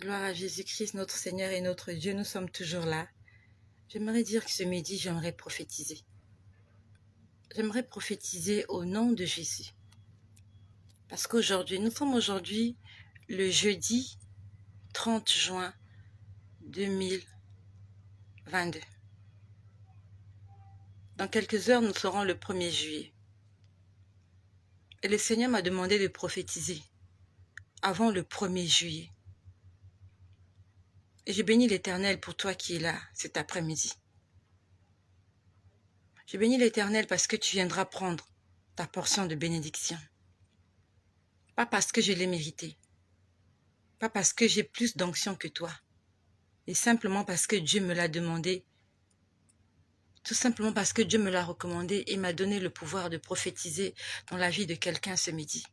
Gloire à Jésus-Christ, notre Seigneur et notre Dieu, nous sommes toujours là. J'aimerais dire que ce midi, j'aimerais prophétiser. J'aimerais prophétiser au nom de Jésus. Parce qu'aujourd'hui, nous sommes aujourd'hui le jeudi 30 juin 2022. Dans quelques heures, nous serons le 1er juillet. Et le Seigneur m'a demandé de prophétiser avant le 1er juillet. Et je bénis l'Éternel pour toi qui es là cet après-midi. Je bénis l'Éternel parce que tu viendras prendre ta portion de bénédiction. Pas parce que je l'ai mérité. Pas parce que j'ai plus d'onction que toi. Et simplement parce que Dieu me l'a demandé. Tout simplement parce que Dieu me l'a recommandé et m'a donné le pouvoir de prophétiser dans la vie de quelqu'un ce midi.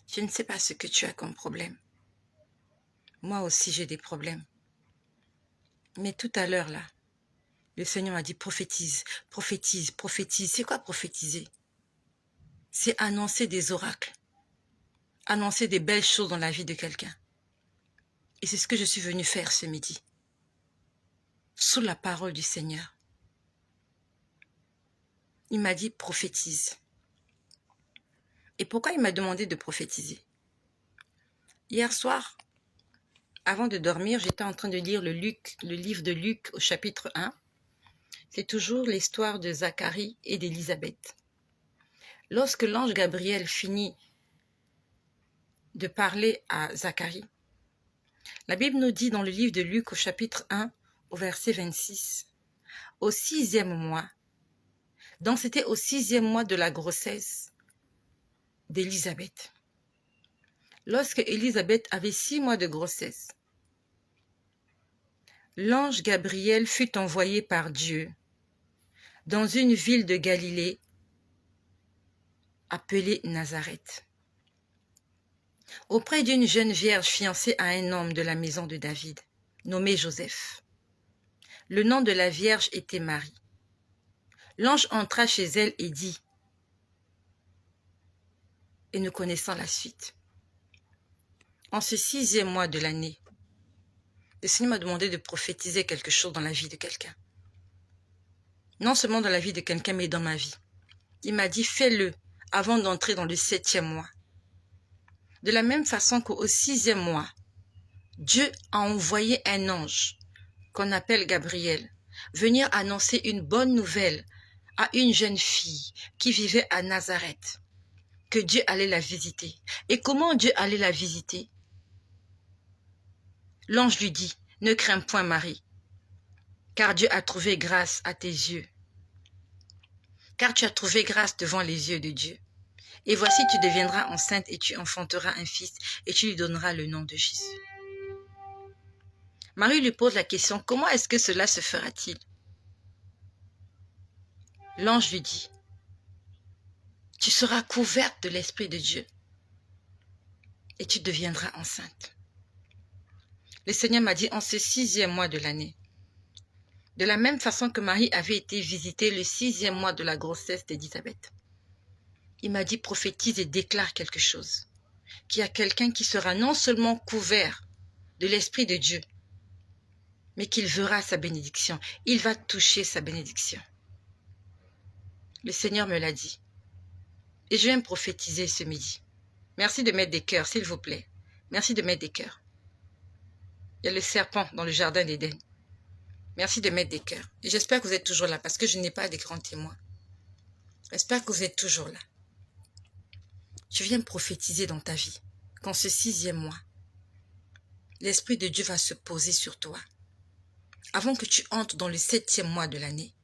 Je ne sais pas ce que tu as comme problème. Moi aussi j'ai des problèmes. Mais tout à l'heure là, le Seigneur m'a dit prophétise, prophétise, prophétise. C'est quoi prophétiser? C'est annoncer des oracles. Annoncer des belles choses dans la vie de quelqu'un. Et c'est ce que je suis venue faire ce midi. Sous la parole du Seigneur. Il m'a dit prophétise. Et pourquoi il m'a demandé de prophétiser? Hier soir, avant de dormir, j'étais en train de lire le livre de Luc au chapitre 1. C'est toujours l'histoire de Zacharie et d'Élisabeth. Lorsque l'ange Gabriel finit de parler à Zacharie, la Bible nous dit dans le livre de Luc au chapitre 1, au verset 26, au 6e mois, donc c'était au 6e mois de la grossesse d'Élisabeth. Lorsque Élisabeth avait 6 mois de grossesse, l'ange Gabriel fut envoyé par Dieu dans une ville de Galilée appelée Nazareth, auprès d'une jeune vierge fiancée à un homme de la maison de David, nommé Joseph. Le nom de la vierge était Marie. L'ange entra chez elle et dit, et nous connaissons la suite. En ce 6e mois de l'année, le Seigneur m'a demandé de prophétiser quelque chose dans la vie de quelqu'un. Non seulement dans la vie de quelqu'un, mais dans ma vie. Il m'a dit, fais-le avant d'entrer dans le 7e mois. De la même façon qu'au 6e mois, Dieu a envoyé un ange qu'on appelle Gabriel, venir annoncer une bonne nouvelle à une jeune fille qui vivait à Nazareth, que Dieu allait la visiter. Et comment Dieu allait la visiter? L'ange lui dit, ne crains point Marie, car Dieu a trouvé grâce à tes yeux. Car tu as trouvé grâce devant les yeux de Dieu. Et voici, tu deviendras enceinte et tu enfanteras un fils et tu lui donneras le nom de Jésus. Marie lui pose la question, comment est-ce que cela se fera-t-il? L'ange lui dit, tu seras couverte de l'Esprit de Dieu et tu deviendras enceinte. Le Seigneur m'a dit en ce 6e mois de l'année, de la même façon que Marie avait été visitée le 6e mois de la grossesse d'Élisabeth. Il m'a dit prophétise et déclare quelque chose, qu'il y a quelqu'un qui sera non seulement couvert de l'Esprit de Dieu, mais qu'il verra sa bénédiction. Il va toucher sa bénédiction. Le Seigneur me l'a dit. Et je viens prophétiser ce midi. Merci de mettre des cœurs, s'il vous plaît. Merci de mettre des cœurs. Il y a le serpent dans le jardin d'Éden. Merci de mettre des cœurs. Et j'espère que vous êtes toujours là, parce que je n'ai pas des grands témoins. J'espère que vous êtes toujours là. Je viens prophétiser dans ta vie qu'en ce 6e mois, l'Esprit de Dieu va se poser sur toi. Avant que tu entres dans le 7e mois de l'année,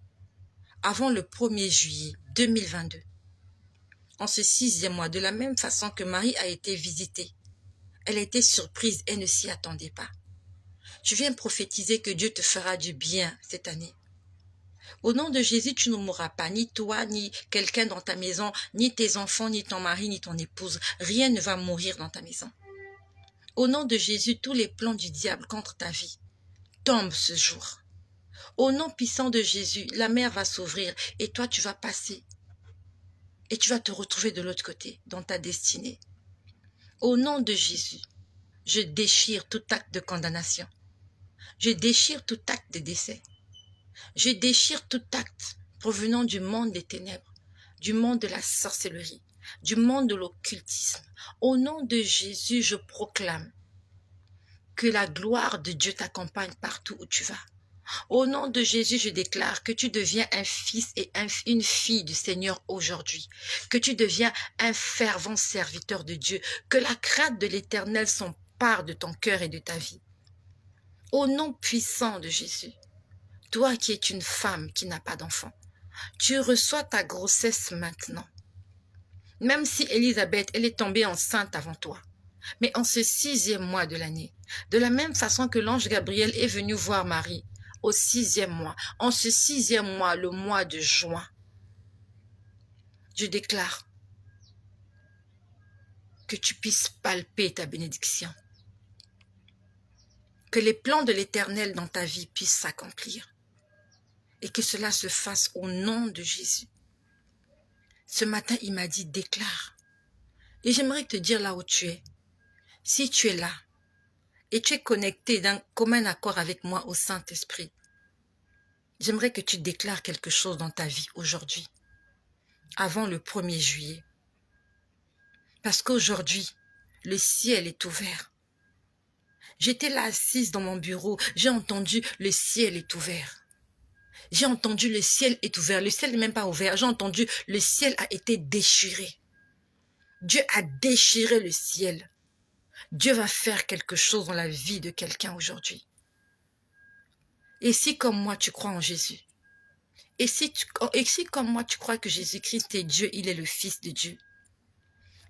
avant le 1er juillet 2022, en ce 6e mois, de la même façon que Marie a été visitée, elle a été surprise, elle ne s'y attendait pas. Je viens prophétiser que Dieu te fera du bien cette année. Au nom de Jésus, tu ne mourras pas, ni toi, ni quelqu'un dans ta maison, ni tes enfants, ni ton mari, ni ton épouse. Rien ne va mourir dans ta maison. Au nom de Jésus, tous les plans du diable contre ta vie tombent ce jour. Au nom puissant de Jésus, la mer va s'ouvrir et toi, tu vas passer. Et tu vas te retrouver de l'autre côté, dans ta destinée. Au nom de Jésus, je déchire tout acte de condamnation. Je déchire tout acte de décès. Je déchire tout acte provenant du monde des ténèbres, du monde de la sorcellerie, du monde de l'occultisme. Au nom de Jésus, je proclame que la gloire de Dieu t'accompagne partout où tu vas. Au nom de Jésus, je déclare que tu deviens un fils et une fille du Seigneur aujourd'hui, que tu deviens un fervent serviteur de Dieu, que la crainte de l'Éternel s'empare de ton cœur et de ta vie. Au nom puissant de Jésus, toi qui es une femme qui n'a pas d'enfant, tu reçois ta grossesse maintenant. Même si Élisabeth, elle est tombée enceinte avant toi, mais en ce 6e mois de l'année, de la même façon que l'ange Gabriel est venu voir Marie, au 6e mois, en ce 6e mois, le mois de juin, je déclare que tu puisses palper ta bénédiction, que les plans de l'Éternel dans ta vie puissent s'accomplir et que cela se fasse au nom de Jésus. Ce matin, il m'a dit, déclare. Et j'aimerais te dire là où tu es. Si tu es là et tu es connecté d'un commun accord avec moi au Saint-Esprit, j'aimerais que tu déclares quelque chose dans ta vie aujourd'hui, avant le 1er juillet. Parce qu'aujourd'hui, le ciel est ouvert. J'étais là assise dans mon bureau, j'ai entendu le ciel est ouvert. J'ai entendu le ciel est ouvert. Le ciel n'est même pas ouvert. J'ai entendu le ciel a été déchiré. Dieu a déchiré le ciel. Dieu va faire quelque chose dans la vie de quelqu'un aujourd'hui. Et si comme moi tu crois en Jésus, et si comme moi tu crois que Jésus-Christ est Dieu, il est le Fils de Dieu,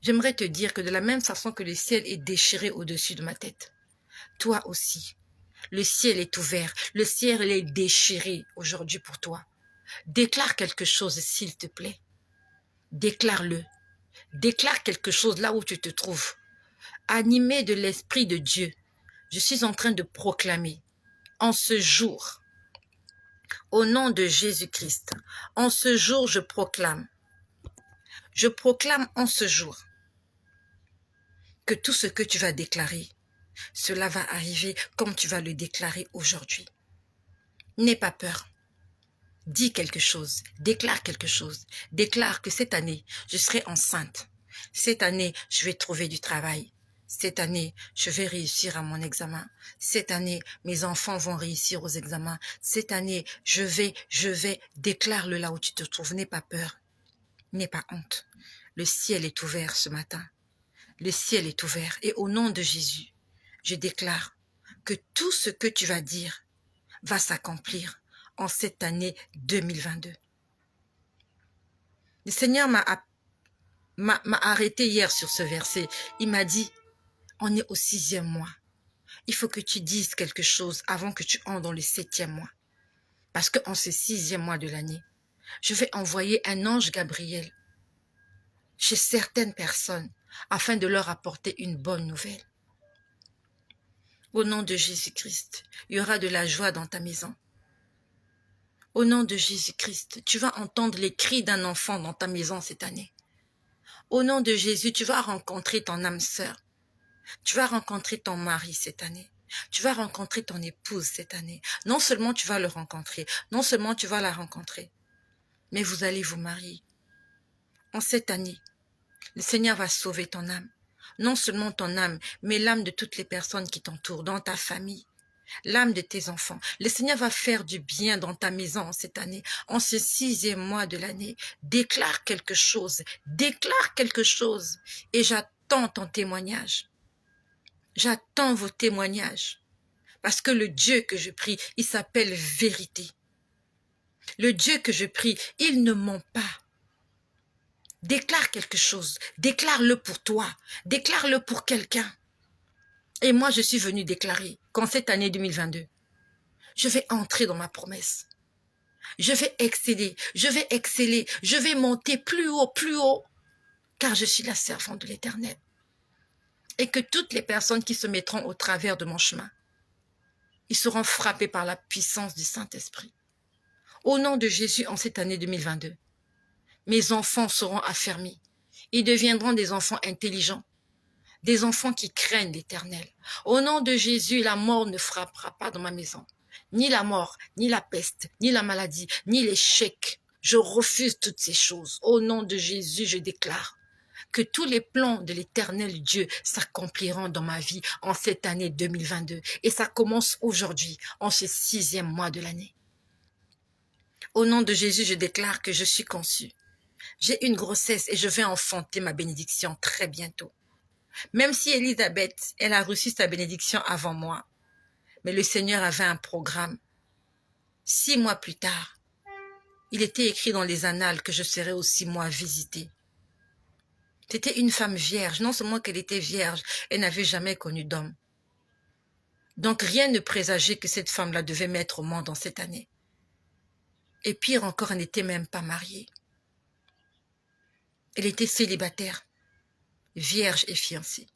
j'aimerais te dire que de la même façon que le ciel est déchiré au-dessus de ma tête, toi aussi, le ciel est ouvert, le ciel est déchiré aujourd'hui pour toi. Déclare quelque chose s'il te plaît. Déclare-le. Déclare quelque chose là où tu te trouves. Animé de l'Esprit de Dieu, je suis en train de proclamer en ce jour, au nom de Jésus-Christ, en ce jour je proclame en ce jour que tout ce que tu vas déclarer, cela va arriver comme tu vas le déclarer aujourd'hui. N'aie pas peur. Dis quelque chose, déclare quelque chose. Déclare que cette année, je serai enceinte. Cette année, je vais trouver du travail. Cette année, je vais réussir à mon examen. Cette année, mes enfants vont réussir aux examens. Cette année, je vais, déclare-le là où tu te trouves. N'aie pas peur. N'aie pas honte. Le ciel est ouvert ce matin. Le ciel est ouvert. Et au nom de Jésus, je déclare que tout ce que tu vas dire va s'accomplir en cette année 2022. Le Seigneur m'a arrêté hier sur ce verset. Il m'a dit, on est au 6e mois. Il faut que tu dises quelque chose avant que tu entres dans le 7e mois. Parce qu'en ce 6e mois de l'année, je vais envoyer un ange Gabriel chez certaines personnes afin de leur apporter une bonne nouvelle. Au nom de Jésus-Christ, il y aura de la joie dans ta maison. Au nom de Jésus-Christ, tu vas entendre les cris d'un enfant dans ta maison cette année. Au nom de Jésus, tu vas rencontrer ton âme sœur. Tu vas rencontrer ton mari cette année. Tu vas rencontrer ton épouse cette année. Non seulement tu vas le rencontrer, non seulement tu vas la rencontrer, mais vous allez vous marier. En cette année, le Seigneur va sauver ton âme. Non seulement ton âme, mais l'âme de toutes les personnes qui t'entourent, dans ta famille, l'âme de tes enfants. Le Seigneur va faire du bien dans ta maison cette année, en ce 6e mois de l'année. Déclare quelque chose et j'attends ton témoignage. J'attends vos témoignages parce que le Dieu que je prie, il s'appelle vérité. Le Dieu que je prie, il ne ment pas. Déclare quelque chose, déclare-le pour toi, déclare-le pour quelqu'un. Et moi, je suis venue déclarer qu'en cette année 2022, je vais entrer dans ma promesse. Je vais exceller, je vais monter plus haut, car je suis la servante de l'Éternel. Et que toutes les personnes qui se mettront au travers de mon chemin, ils seront frappés par la puissance du Saint-Esprit. Au nom de Jésus, en cette année 2022, mes enfants seront affermis. Ils deviendront des enfants intelligents, des enfants qui craignent l'Éternel. Au nom de Jésus, la mort ne frappera pas dans ma maison. Ni la mort, ni la peste, ni la maladie, ni l'échec. Je refuse toutes ces choses. Au nom de Jésus, je déclare que tous les plans de l'Éternel Dieu s'accompliront dans ma vie en cette année 2022. Et ça commence aujourd'hui, en ce 6e mois de l'année. Au nom de Jésus, je déclare que je suis conçue. J'ai une grossesse et je vais enfanter ma bénédiction très bientôt. Même si Élisabeth, elle a reçu sa bénédiction avant moi, mais le Seigneur avait un programme. 6 mois plus tard, il était écrit dans les annales que je serais aussi moi visitée. C'était une femme vierge, non seulement qu'elle était vierge, elle n'avait jamais connu d'homme. Donc rien ne présageait que cette femme-là devait mettre au monde dans cette année. Et pire encore, elle n'était même pas mariée. Elle était célibataire, vierge et fiancée.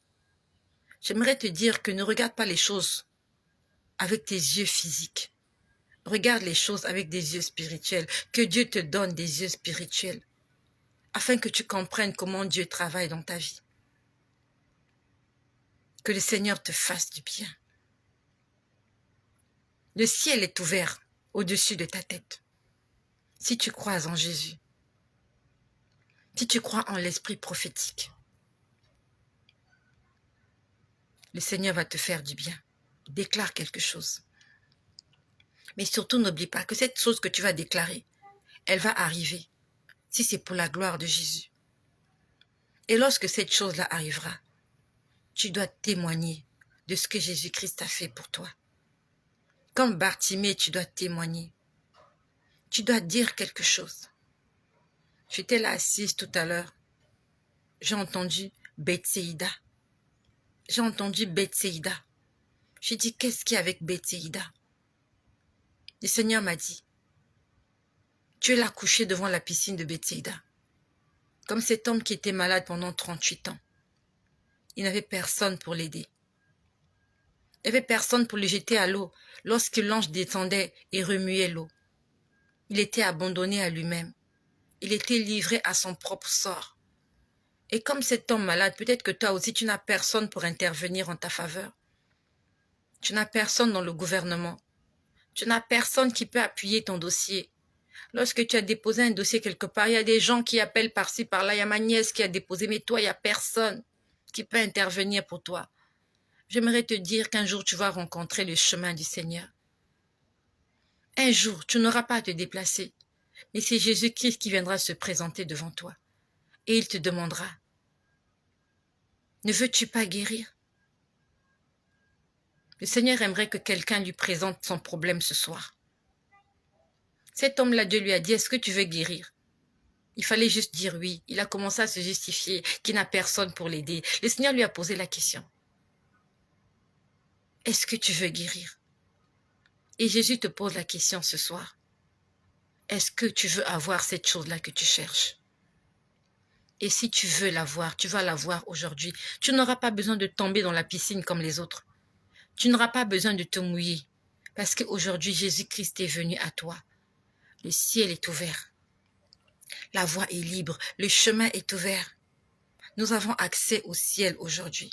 J'aimerais te dire que ne regarde pas les choses avec tes yeux physiques. Regarde les choses avec des yeux spirituels. Que Dieu te donne des yeux spirituels afin que tu comprennes comment Dieu travaille dans ta vie. Que le Seigneur te fasse du bien. Le ciel est ouvert au-dessus de ta tête. Si tu crois en Jésus, si tu crois en l'esprit prophétique, le Seigneur va te faire du bien. Déclare quelque chose. Mais surtout, n'oublie pas que cette chose que tu vas déclarer, elle va arriver si c'est pour la gloire de Jésus. Et lorsque cette chose-là arrivera, tu dois témoigner de ce que Jésus-Christ a fait pour toi. Comme Bartimée, tu dois témoigner. Tu dois dire quelque chose. J'étais là assise tout à l'heure. J'ai entendu Bethséida. J'ai entendu Bethséida. J'ai dit, qu'est-ce qu'il y a avec Bethséida? Le Seigneur m'a dit, tu es là couché devant la piscine de Bethséida. Comme cet homme qui était malade pendant 38 ans. Il n'avait personne pour l'aider. Il n'y avait personne pour le jeter à l'eau lorsque l'ange descendait et remuait l'eau. Il était abandonné à lui-même. Il était livré à son propre sort. Et comme cet homme malade, peut-être que toi aussi, tu n'as personne pour intervenir en ta faveur. Tu n'as personne dans le gouvernement. Tu n'as personne qui peut appuyer ton dossier. Lorsque tu as déposé un dossier quelque part, il y a des gens qui appellent par-ci, par-là. Il y a ma nièce qui a déposé, mais toi, il n'y a personne qui peut intervenir pour toi. J'aimerais te dire qu'un jour, tu vas rencontrer le chemin du Seigneur. Un jour, tu n'auras pas à te déplacer, mais c'est Jésus-Christ qui viendra se présenter devant toi. Et il te demandera, ne veux-tu pas guérir? Le Seigneur aimerait que quelqu'un lui présente son problème ce soir. Cet homme-là, Dieu lui a dit, est-ce que tu veux guérir? Il fallait juste dire oui. Il a commencé à se justifier, qu'il n'a personne pour l'aider. Le Seigneur lui a posé la question. Est-ce que tu veux guérir? Et Jésus te pose la question ce soir. Est-ce que tu veux avoir cette chose-là que tu cherches? Et si tu veux l'avoir, tu vas l'avoir aujourd'hui. Tu n'auras pas besoin de tomber dans la piscine comme les autres. Tu n'auras pas besoin de te mouiller. Parce qu'aujourd'hui, Jésus-Christ est venu à toi. Le ciel est ouvert. La voie est libre. Le chemin est ouvert. Nous avons accès au ciel aujourd'hui.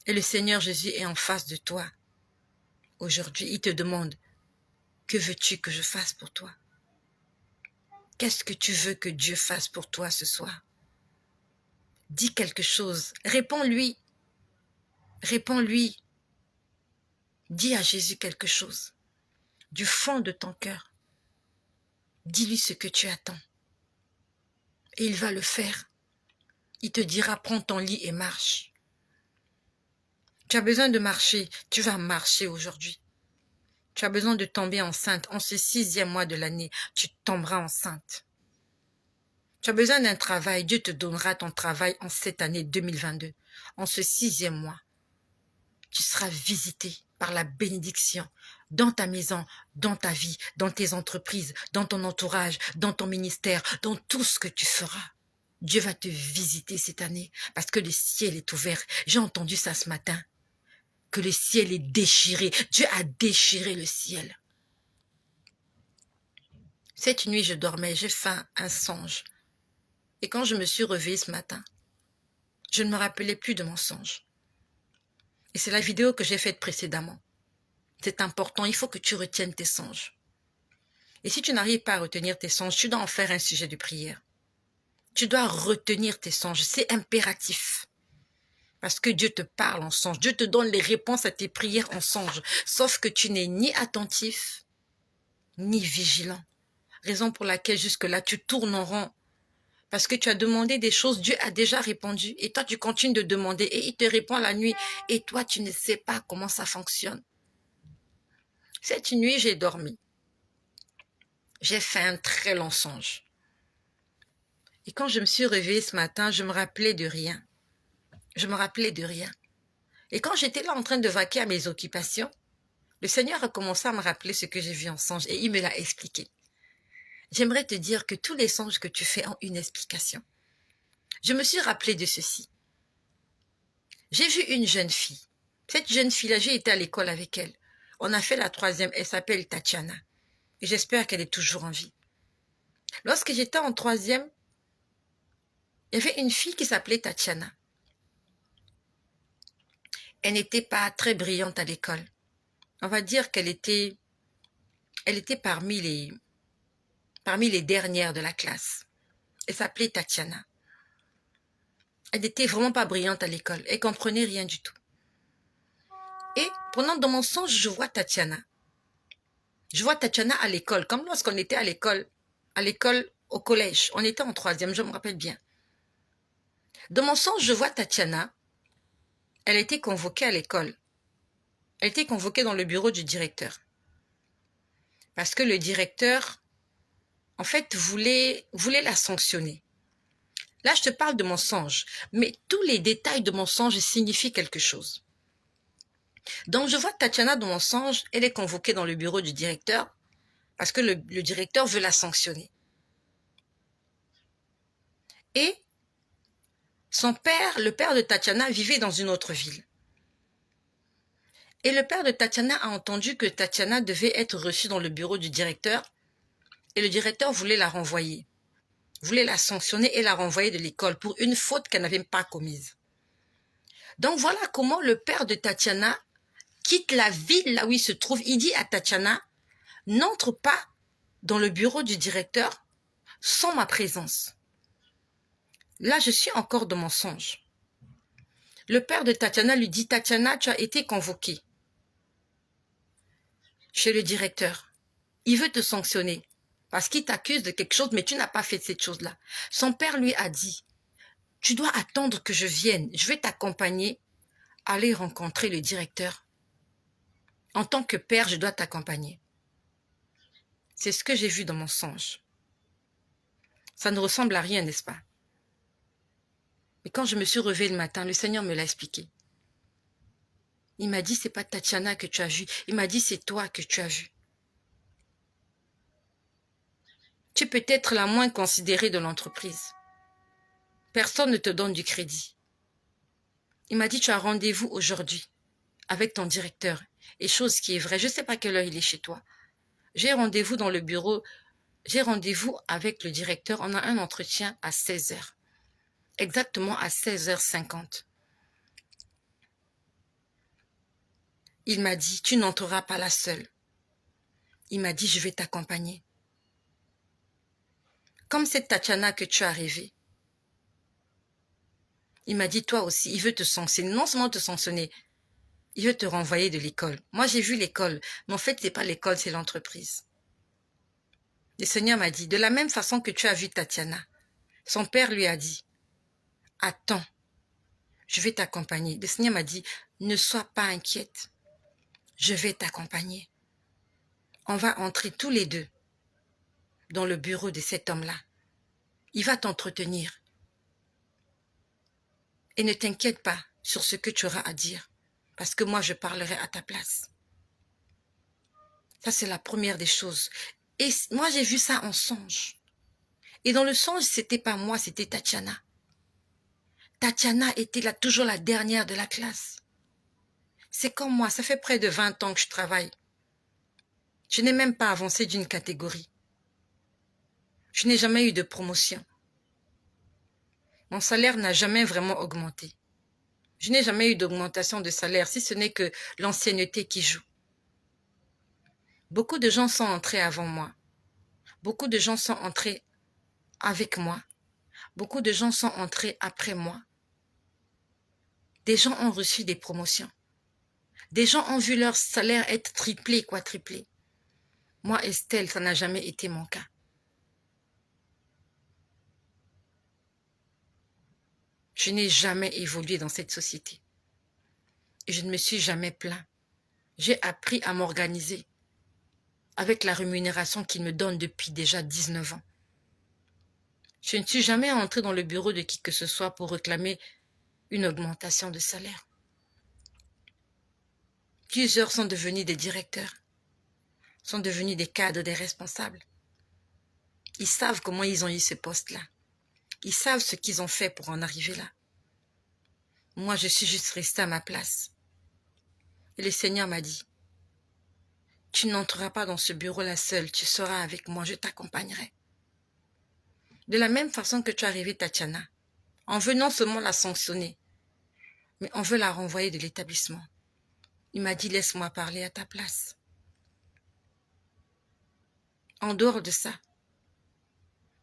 Et le Seigneur Jésus est en face de toi. Aujourd'hui, il te demande, que veux-tu que je fasse pour toi? Qu'est-ce que tu veux que Dieu fasse pour toi ce soir? Dis quelque chose. Réponds-lui. Réponds-lui. Dis à Jésus quelque chose. Du fond de ton cœur. Dis-lui ce que tu attends. Et il va le faire. Il te dira, prends ton lit et marche. Tu as besoin de marcher. Tu vas marcher aujourd'hui. Tu as besoin de tomber enceinte. En ce 6e mois de l'année, tu tomberas enceinte. Tu as besoin d'un travail. Dieu te donnera ton travail en cette année 2022. En ce 6e mois, tu seras visité par la bénédiction dans ta maison, dans ta vie, dans tes entreprises, dans ton entourage, dans ton ministère, dans tout ce que tu feras. Dieu va te visiter cette année parce que le ciel est ouvert. J'ai entendu ça ce matin, que le ciel est déchiré. Dieu a déchiré le ciel. Cette nuit, je dormais, j'ai fait un songe. Et quand je me suis réveillée ce matin, Je ne me rappelais plus de mon songe. Et c'est la vidéo que j'ai faite précédemment. C'est important, il faut que tu retiennes tes songes. Et si tu n'arrives pas à retenir tes songes, tu dois en faire un sujet de prière. Tu dois retenir tes songes, c'est impératif. Parce que Dieu te parle en songe, Dieu te donne les réponses à tes prières en songe. Sauf que tu n'es ni attentif, ni vigilant. Raison pour laquelle jusque-là, tu tournes en rond. Parce que tu as demandé des choses, Dieu a déjà répondu. Et toi, tu continues de demander et il te répond la nuit. Et toi, tu ne sais pas comment ça fonctionne. Cette nuit, j'ai dormi. J'ai fait un très long songe. Et quand je me suis réveillée ce matin, je me rappelais de rien. Je me rappelais de rien. Et quand j'étais là en train de vaquer à mes occupations, le Seigneur a commencé à me rappeler ce que j'ai vu en songe et il me l'a expliqué. J'aimerais te dire que tous les songes que tu fais ont une explication. Je me suis rappelé de ceci. J'ai vu une jeune fille. Cette jeune fille-là, j'ai été à l'école avec elle. On a fait la 3e, elle s'appelle Tatiana. Et j'espère qu'elle est toujours en vie. Lorsque j'étais en 3e, il y avait une fille qui s'appelait Tatiana. Elle n'était pas très brillante à l'école. On va dire qu'elle était parmi les dernières de la classe. Elle s'appelait Tatiana. Elle n'était vraiment pas brillante à l'école. Elle comprenait rien du tout. Et pendant dans mon songe, je vois Tatiana. Je vois Tatiana à l'école, comme lorsqu'on était à l'école au collège. On était en 3e, je me rappelle bien. Dans mon songe, je vois Tatiana. Elle a été convoquée à l'école. Elle a été convoquée dans le bureau du directeur. Parce que le directeur, en fait, voulait la sanctionner. Là, je te parle de mon songe, mais tous les détails de mon songe signifient quelque chose. Donc, je vois Tatiana dans mon songe, elle est convoquée dans le bureau du directeur parce que le directeur veut la sanctionner. Et son père, le père de Tatiana, vivait dans une autre ville. Et le père de Tatiana a entendu que Tatiana devait être reçue dans le bureau du directeur et le directeur voulait la renvoyer, voulait la sanctionner et la renvoyer de l'école pour une faute qu'elle n'avait pas commise. Donc, voilà comment le père de Tatiana quitte la ville là où il se trouve. Il dit à Tatiana, n'entre pas dans le bureau du directeur sans ma présence. Là, je suis encore dans mon songe. Le père de Tatiana lui dit, Tatiana, tu as été convoquée chez le directeur. Il veut te sanctionner parce qu'il t'accuse de quelque chose, mais tu n'as pas fait cette chose-là. Son père lui a dit, tu dois attendre que je vienne. Je vais t'accompagner, aller rencontrer le directeur. En tant que père, je dois t'accompagner. C'est ce que j'ai vu dans mon songe. Ça ne ressemble à rien, n'est-ce pas? Mais quand je me suis réveillée le matin, le Seigneur me l'a expliqué. Il m'a dit, c'est pas Tatiana que tu as vu. Il m'a dit, c'est toi que tu as vu. Tu peux être la moins considérée de l'entreprise. Personne ne te donne du crédit. Il m'a dit, tu as rendez-vous aujourd'hui avec ton directeur. Et chose qui est vraie, je ne sais pas quelle heure il est chez toi. J'ai rendez-vous dans le bureau. J'ai rendez-vous avec le directeur. On a un entretien à 16h. Exactement à 16h50. Il m'a dit, tu n'entreras pas là seule. Il m'a dit, je vais t'accompagner. Comme cette Tatiana que tu as rêvé. Il m'a dit, toi aussi, il veut te sanctionner. Non seulement te sanctionner, il veut te renvoyer de l'école. Moi, j'ai vu l'école, mais en fait, ce n'est pas l'école, c'est l'entreprise. Le Seigneur m'a dit, de la même façon que tu as vu Tatiana, son père lui a dit, attends, je vais t'accompagner. Le Seigneur m'a dit, ne sois pas inquiète, je vais t'accompagner. On va entrer tous les deux dans le bureau de cet homme-là. Il va t'entretenir. Et ne t'inquiète pas sur ce que tu auras à dire, parce que moi, je parlerai à ta place. Ça, c'est la première des choses. Et moi, j'ai vu ça en songe. Et dans le songe, c'était pas moi, c'était Tatiana. Tatiana était là, toujours la dernière de la classe. C'est comme moi, ça fait près de 20 ans que je travaille. Je n'ai même pas avancé d'une catégorie. Je n'ai jamais eu de promotion. Mon salaire n'a jamais vraiment augmenté. Je n'ai jamais eu d'augmentation de salaire, si ce n'est que l'ancienneté qui joue. Beaucoup de gens sont entrés avant moi. Beaucoup de gens sont entrés avec moi. Beaucoup de gens sont entrés après moi. Des gens ont reçu des promotions. Des gens ont vu leur salaire être triplé, quadruplé. Moi, Estelle, ça n'a jamais été mon cas. Je n'ai jamais évolué dans cette société. Et je ne me suis jamais plaint. J'ai appris à m'organiser avec la rémunération qu'ils me donnent depuis déjà 19 ans. Je ne suis jamais entrée dans le bureau de qui que ce soit pour réclamer une augmentation de salaire. Plusieurs sont devenus des directeurs, sont devenus des cadres, des responsables. Ils savent comment ils ont eu ce poste-là. Ils savent ce qu'ils ont fait pour en arriver là. Moi, je suis juste restée à ma place. Et le Seigneur m'a dit, tu n'entreras pas dans ce bureau-là seul, tu seras avec moi, je t'accompagnerai. De la même façon que tu es arrivée, Tatiana, en venant seulement la sanctionner, mais on veut la renvoyer de l'établissement. Il m'a dit, laisse-moi parler à ta place. En dehors de ça,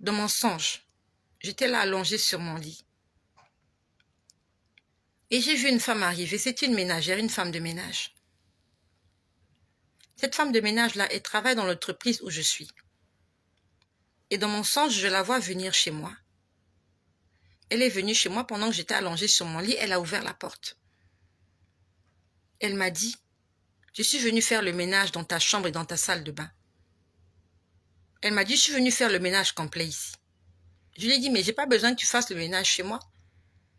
dans mon songe, j'étais là allongée sur mon lit. Et j'ai vu une femme arriver, c'est une ménagère, une femme de ménage. Cette femme de ménage-là, elle travaille dans l'entreprise où je suis. Et dans mon songe, je la vois venir chez moi. Elle est venue chez moi pendant que j'étais allongée sur mon lit, elle a ouvert la porte. Elle m'a dit, je suis venue faire le ménage dans ta chambre et dans ta salle de bain. Elle m'a dit, je suis venue faire le ménage complet ici. Je lui ai dit, mais j'ai pas besoin que tu fasses le ménage chez moi.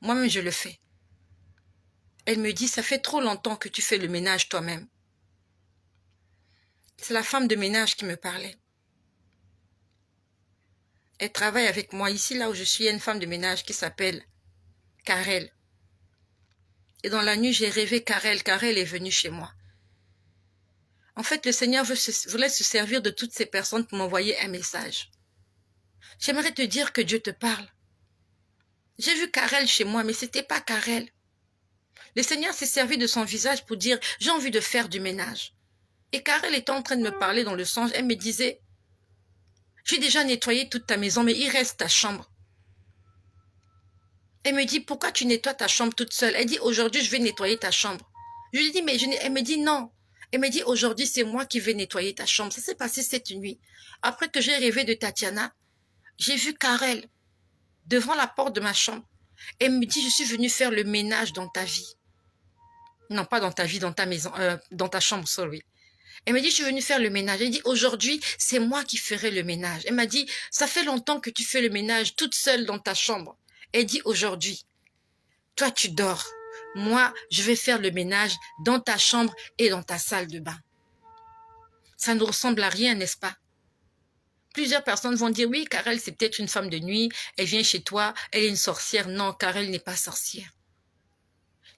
Moi-même, je le fais. Elle me dit, ça fait trop longtemps que tu fais le ménage toi-même. C'est la femme de ménage qui me parlait. Elle travaille avec moi. Ici, là où je suis, il y a une femme de ménage qui s'appelle Karel. Et dans la nuit, j'ai rêvé Karel. Karel est venue chez moi. En fait, le Seigneur voulait se servir de toutes ces personnes pour m'envoyer un message. J'aimerais te dire que Dieu te parle. J'ai vu Karel chez moi, mais ce n'était pas Karel. Le Seigneur s'est servi de son visage pour dire, j'ai envie de faire du ménage. Et Karel était en train de me parler dans le songe. Elle me disait, j'ai déjà nettoyé toute ta maison, mais il reste ta chambre. Elle me dit, pourquoi tu nettoies ta chambre toute seule? Elle dit, aujourd'hui, je vais nettoyer ta chambre. Je lui dis, mais elle me dit, non. Elle me dit, aujourd'hui, c'est moi qui vais nettoyer ta chambre. Ça s'est passé cette nuit. Après que j'ai rêvé de Tatiana, j'ai vu Karel devant la porte de ma chambre. Elle me dit, je suis venue faire le ménage dans ta vie. Non, pas dans ta vie, dans ta maison, dans ta chambre, sorry. Elle m'a dit, je suis venue faire le ménage. Elle dit, aujourd'hui, c'est moi qui ferai le ménage. Elle m'a dit, ça fait longtemps que tu fais le ménage toute seule dans ta chambre. Elle dit, aujourd'hui, toi, tu dors. Moi, je vais faire le ménage dans ta chambre et dans ta salle de bain. Ça ne ressemble à rien, n'est-ce pas? Plusieurs personnes vont dire, oui, Karel, c'est peut-être une femme de nuit. Elle vient chez toi, elle est une sorcière. Non, Karel n'est pas sorcière.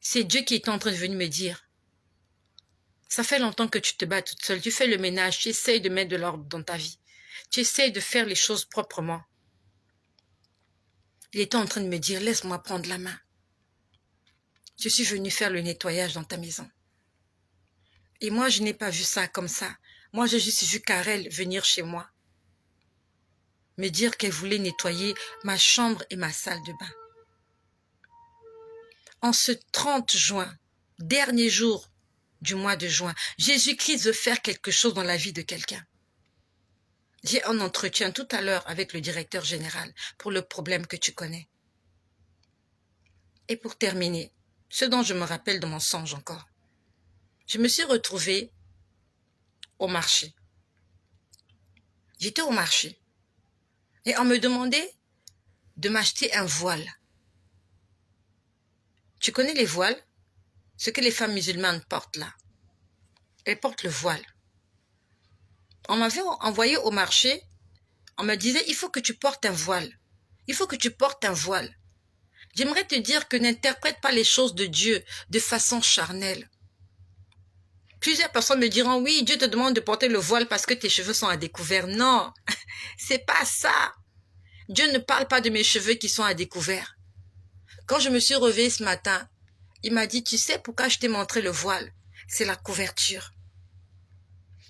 C'est Dieu qui est en train de venir me dire, ça fait longtemps que tu te bats toute seule. Tu fais le ménage, tu essayes de mettre de l'ordre dans ta vie. Tu essayes de faire les choses proprement. Il était en train de me dire, laisse-moi prendre la main. Je suis venue faire le nettoyage dans ta maison. Et moi, je n'ai pas vu ça comme ça. Moi, j'ai juste vu Karel venir chez moi. Me dire qu'elle voulait nettoyer ma chambre et ma salle de bain. En ce 30 juin, dernier jour du mois de juin, Jésus-Christ veut faire quelque chose dans la vie de quelqu'un. J'ai un entretien tout à l'heure avec le directeur général pour le problème que tu connais. Et pour terminer, ce dont je me rappelle de mon songe encore. Je me suis retrouvée au marché. J'étais au marché et on me demandait de m'acheter un voile. Tu connais les voiles? Ce que les femmes musulmanes portent là. Elles portent le voile. On m'avait envoyé au marché, on me disait, il faut que tu portes un voile. Il faut que tu portes un voile. J'aimerais te dire que n'interprète pas les choses de Dieu de façon charnelle. Plusieurs personnes me diront, oui, Dieu te demande de porter le voile parce que tes cheveux sont à découvert. Non, c'est pas ça. Dieu ne parle pas de mes cheveux qui sont à découvert. Quand je me suis réveillée ce matin, il m'a dit, tu sais pourquoi je t'ai montré le voile? C'est la couverture.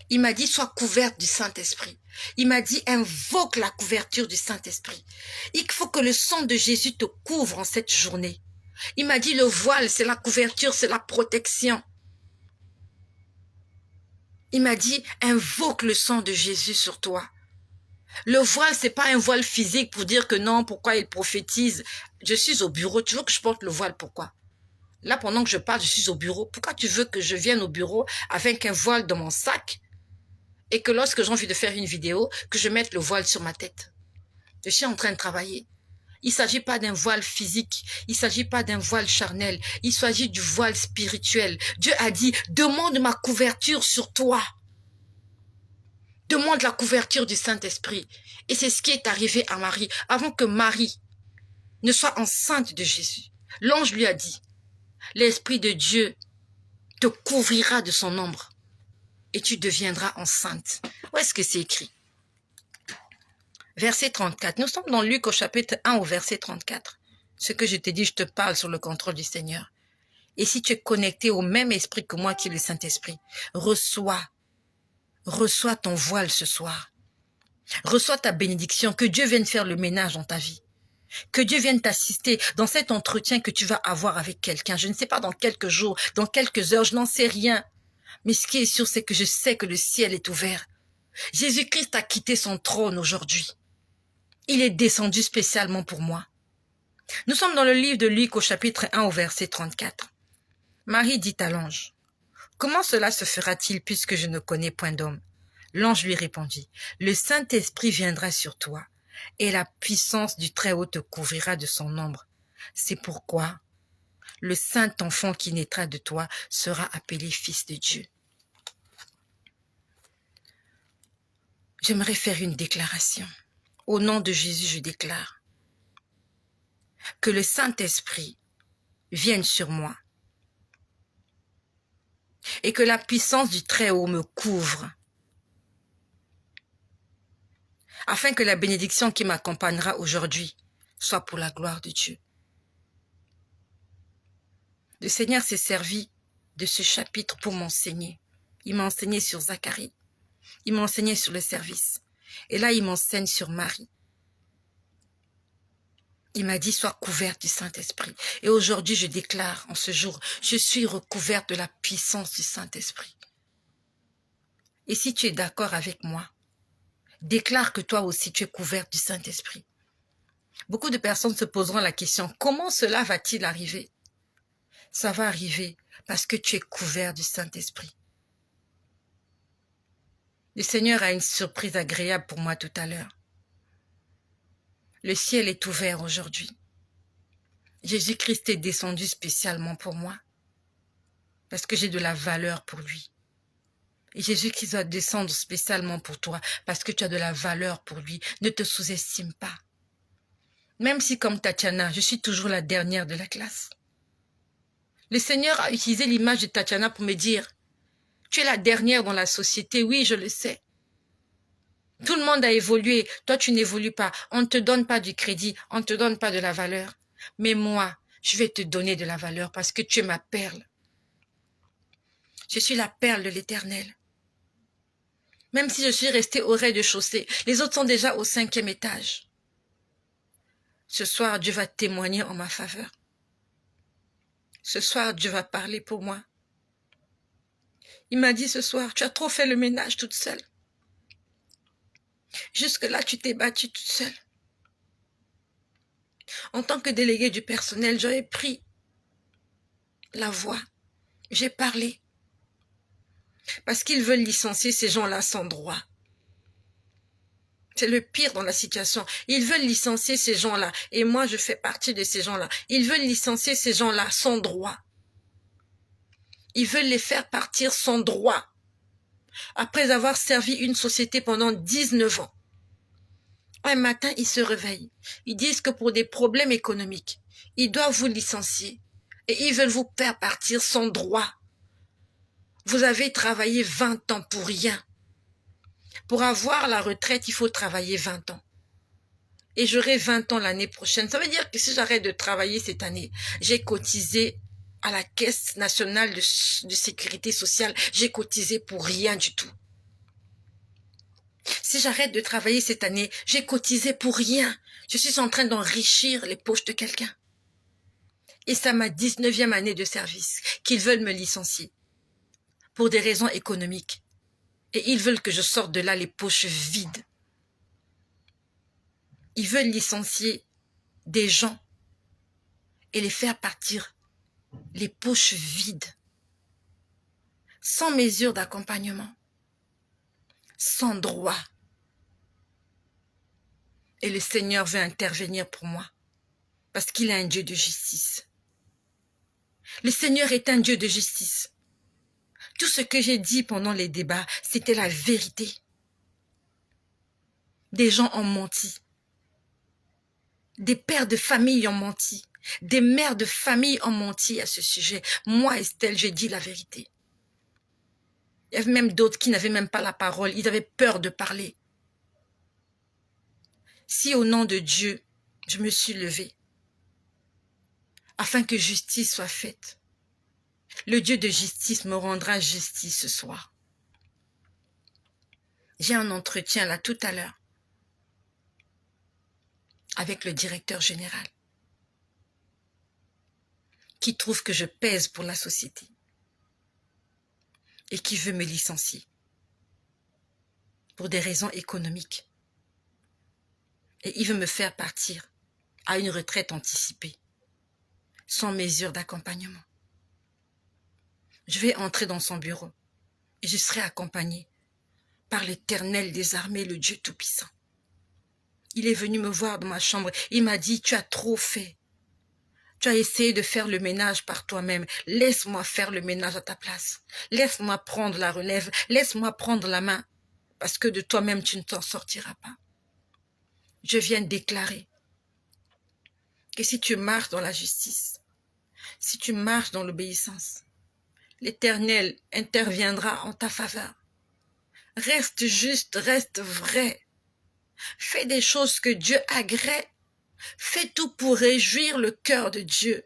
Il m'a dit, sois couverte du Saint-Esprit. Il m'a dit, invoque la couverture du Saint-Esprit. Il faut que le sang de Jésus te couvre en cette journée. Il m'a dit, le voile, c'est la couverture, c'est la protection. Il m'a dit, invoque le sang de Jésus sur toi. Le voile, c'est pas un voile physique pour dire que non, pourquoi il prophétise. Je suis au bureau, tu veux que je porte le voile, pourquoi? Là, pendant que je parle, je suis au bureau. Pourquoi tu veux que je vienne au bureau avec un voile dans mon sac et que lorsque j'ai envie de faire une vidéo, que je mette le voile sur ma tête? Je suis en train de travailler. Il ne s'agit pas d'un voile physique, il ne s'agit pas d'un voile charnel, il s'agit du voile spirituel. Dieu a dit, demande ma couverture sur toi. Demande la couverture du Saint-Esprit. Et c'est ce qui est arrivé à Marie. Avant que Marie ne soit enceinte de Jésus, l'ange lui a dit, l'Esprit de Dieu te couvrira de son ombre et tu deviendras enceinte. Où est-ce que c'est écrit? Verset 34. Nous sommes dans Luc au chapitre 1 au verset 34. Ce que je te dis, je te parle sur le contrôle du Seigneur. Et si tu es connecté au même esprit que moi qui est le Saint-Esprit, reçois ton voile ce soir. Reçois ta bénédiction, que Dieu vienne faire le ménage dans ta vie. Que Dieu vienne t'assister dans cet entretien que tu vas avoir avec quelqu'un. Je ne sais pas dans quelques jours, dans quelques heures, je n'en sais rien. Mais ce qui est sûr, c'est que je sais que le ciel est ouvert. Jésus-Christ a quitté son trône aujourd'hui. Il est descendu spécialement pour moi. Nous sommes dans le livre de Luc au chapitre 1 au verset 34. Marie dit à l'ange, « Comment cela se fera-t-il puisque je ne connais point d'homme ?» L'ange lui répondit, « Le Saint-Esprit viendra sur toi, et la puissance du Très-Haut te couvrira de son ombre. C'est pourquoi le saint enfant qui naîtra de toi sera appelé Fils de Dieu. » J'aimerais faire une déclaration. Au nom de Jésus, je déclare que le Saint-Esprit vienne sur moi et que la puissance du Très-Haut me couvre afin que la bénédiction qui m'accompagnera aujourd'hui soit pour la gloire de Dieu. Le Seigneur s'est servi de ce chapitre pour m'enseigner. Il m'a enseigné sur Zacharie. Il m'a enseigné sur le service. Et là, il m'enseigne sur Marie. Il m'a dit, sois couverte du Saint-Esprit. Et aujourd'hui, je déclare, en ce jour, je suis recouverte de la puissance du Saint-Esprit. Et si tu es d'accord avec moi, déclare que toi aussi, tu es couverte du Saint-Esprit. Beaucoup de personnes se poseront la question, comment cela va-t-il arriver? Ça va arriver parce que tu es couvert du Saint-Esprit. Le Seigneur a une surprise agréable pour moi tout à l'heure. Le ciel est ouvert aujourd'hui. Jésus-Christ est descendu spécialement pour moi parce que j'ai de la valeur pour lui. Et Jésus-Christ va descendre spécialement pour toi parce que tu as de la valeur pour lui. Ne te sous-estime pas. Même si comme Tatiana, je suis toujours la dernière de la classe. Le Seigneur a utilisé l'image de Tatiana pour me dire, tu es la dernière dans la société, oui, je le sais. Tout le monde a évolué, toi tu n'évolues pas, on ne te donne pas du crédit, on ne te donne pas de la valeur. Mais moi, je vais te donner de la valeur parce que tu es ma perle. Je suis la perle de l'Éternel. Même si je suis restée au rez-de-chaussée, les autres sont déjà au 5e étage. Ce soir, Dieu va témoigner en ma faveur. Ce soir, Dieu va parler pour moi. Il m'a dit ce soir, tu as trop fait le ménage toute seule. Jusque-là, tu t'es battue toute seule. En tant que délégué du personnel, j'avais pris la voix. J'ai parlé. Parce qu'ils veulent licencier ces gens-là sans droit. C'est le pire dans la situation. Ils veulent licencier ces gens-là. Et moi, je fais partie de ces gens-là. Ils veulent licencier ces gens-là sans droit. Ils veulent les faire partir sans droit. Après avoir servi une société pendant 19 ans. Un matin, ils se réveillent. Ils disent que pour des problèmes économiques, ils doivent vous licencier. Et ils veulent vous faire partir sans droit. Vous avez travaillé 20 ans pour rien. Pour avoir la retraite, il faut travailler 20 ans. et j'aurai 20 ans l'année prochaine. Ça veut dire que si j'arrête de travailler cette année, j'ai cotisé à la Caisse nationale de sécurité sociale, j'ai cotisé pour rien du tout. Si j'arrête de travailler cette année, j'ai cotisé pour rien. Je suis en train d'enrichir les poches de quelqu'un. Et c'est ma 19e année de service qu'ils veulent me licencier pour des raisons économiques. Et ils veulent que je sorte de là les poches vides. Ils veulent licencier des gens et les faire partir les poches vides, sans mesure d'accompagnement, sans droit. Et le Seigneur veut intervenir pour moi, parce qu'il est un Dieu de justice. Le Seigneur est un Dieu de justice. Tout ce que j'ai dit pendant les débats, c'était la vérité. Des gens ont menti. Des pères de famille ont menti. Des mères de famille ont menti à ce sujet. Moi, Estelle, j'ai dit la vérité. Il y avait même d'autres qui n'avaient même pas la parole. Ils avaient peur de parler. Si au nom de Dieu, je me suis levée, afin que justice soit faite, le Dieu de justice me rendra justice ce soir. J'ai un entretien là tout à l'heure avec le directeur général qui trouve que je pèse pour la société et qui veut me licencier pour des raisons économiques. Et il veut me faire partir à une retraite anticipée, sans mesure d'accompagnement. Je vais entrer dans son bureau et je serai accompagnée par l'Éternel des armées, le Dieu Tout-Puissant. Il est venu me voir dans ma chambre. Il m'a dit, tu as trop fait. Tu as essayé de faire le ménage par toi-même. Laisse-moi faire le ménage à ta place. Laisse-moi prendre la relève. Laisse-moi prendre la main. Parce que de toi-même, tu ne t'en sortiras pas. Je viens déclarer que si tu marches dans la justice, si tu marches dans l'obéissance, l'Éternel interviendra en ta faveur. Reste juste, reste vrai. Fais des choses que Dieu agrée. Fais tout pour réjouir le cœur de Dieu.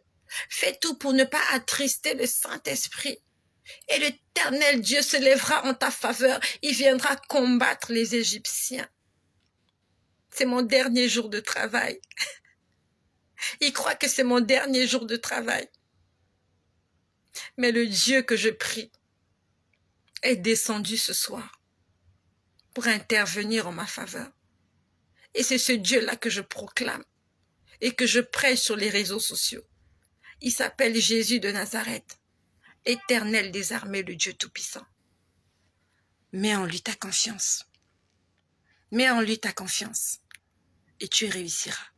Fais tout pour ne pas attrister le Saint-Esprit. Et l'Éternel Dieu se lèvera en ta faveur. Il viendra combattre les Égyptiens. C'est mon dernier jour de travail. Il croit que c'est mon dernier jour de travail. Mais le Dieu que je prie est descendu ce soir pour intervenir en ma faveur. Et c'est ce Dieu-là que je proclame et que je prêche sur les réseaux sociaux. Il s'appelle Jésus de Nazareth, Éternel des armées, le Dieu Tout-Puissant. Mets en lui ta confiance. Mets en lui ta confiance et tu réussiras.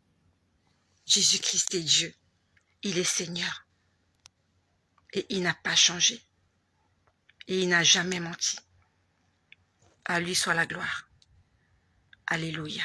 Jésus-Christ est Dieu. Il est Seigneur. Et il n'a pas changé. Et il n'a jamais menti. À lui soit la gloire. Alléluia.